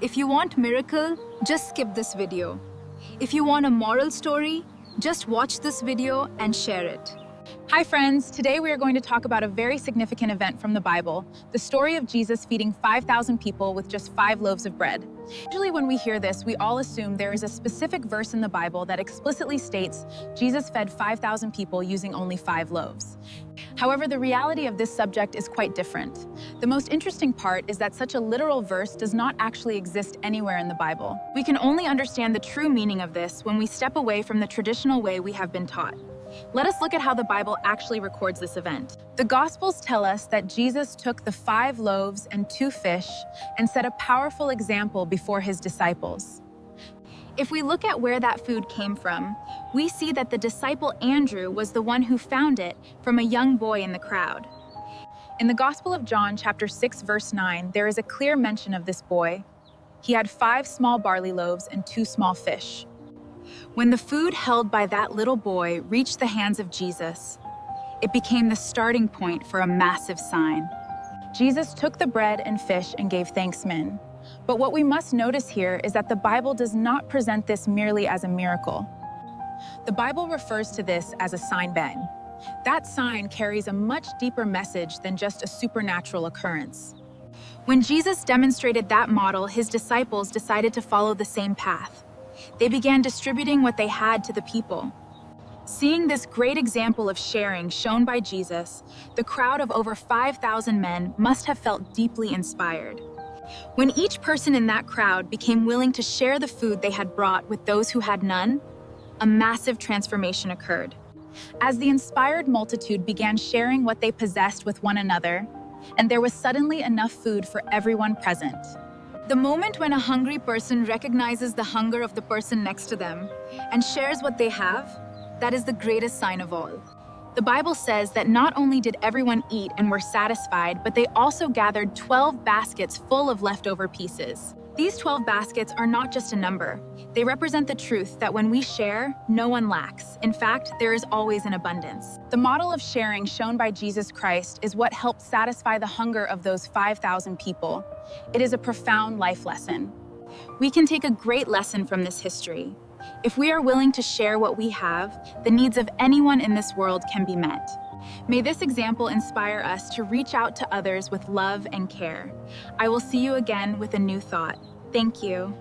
If you want miracle, just skip this video. If you want a moral story, just watch this video and share it. Hi friends, today we are going to talk about a very significant event from the Bible, the story of Jesus feeding 5,000 people with just 5 loaves of bread. Usually when we hear this, we all assume there is a specific verse in the Bible that explicitly states Jesus fed 5,000 people using only 5 loaves. However, the reality of this subject is quite different. The most interesting part is that such a literal verse does not actually exist anywhere in the Bible. We can only understand the true meaning of this when we step away from the traditional way we have been taught. Let us look at how the Bible actually records this event. The Gospels tell us that Jesus took the 5 loaves and 2 fish and set a powerful example before his disciples. If we look at where that food came from, we see that the disciple Andrew was the one who found it from a young boy in the crowd. In the Gospel of John, chapter 6, verse 9, there is a clear mention of this boy. He had 5 small barley loaves and 2 small fish. When the food held by that little boy reached the hands of Jesus, it became the starting point for a massive sign. Jesus took the bread and fish and gave thanks. But what we must notice here is that the Bible does not present this merely as a miracle. The Bible refers to this as a sign. That sign carries a much deeper message than just a supernatural occurrence. When Jesus demonstrated that model, his disciples decided to follow the same path. They began distributing what they had to the people. Seeing this great example of sharing shown by Jesus, the crowd of over 5,000 men must have felt deeply inspired. When each person in that crowd became willing to share the food they had brought with those who had none, a massive transformation occurred. As the inspired multitude began sharing what they possessed with one another, and there was suddenly enough food for everyone present. The moment when a hungry person recognizes the hunger of the person next to them and shares what they have, that is the greatest sign of all. The Bible says that not only did everyone eat and were satisfied, but they also gathered 12 baskets full of leftover pieces. These 12 baskets are not just a number. They represent the truth that when we share, no one lacks. In fact, there is always an abundance. The model of sharing shown by Jesus Christ is what helped satisfy the hunger of those 5,000 people. It is a profound life lesson. We can take a great lesson from this history. If we are willing to share what we have, the needs of anyone in this world can be met. May this example inspire us to reach out to others with love and care. I will see you again with a new thought. Thank you.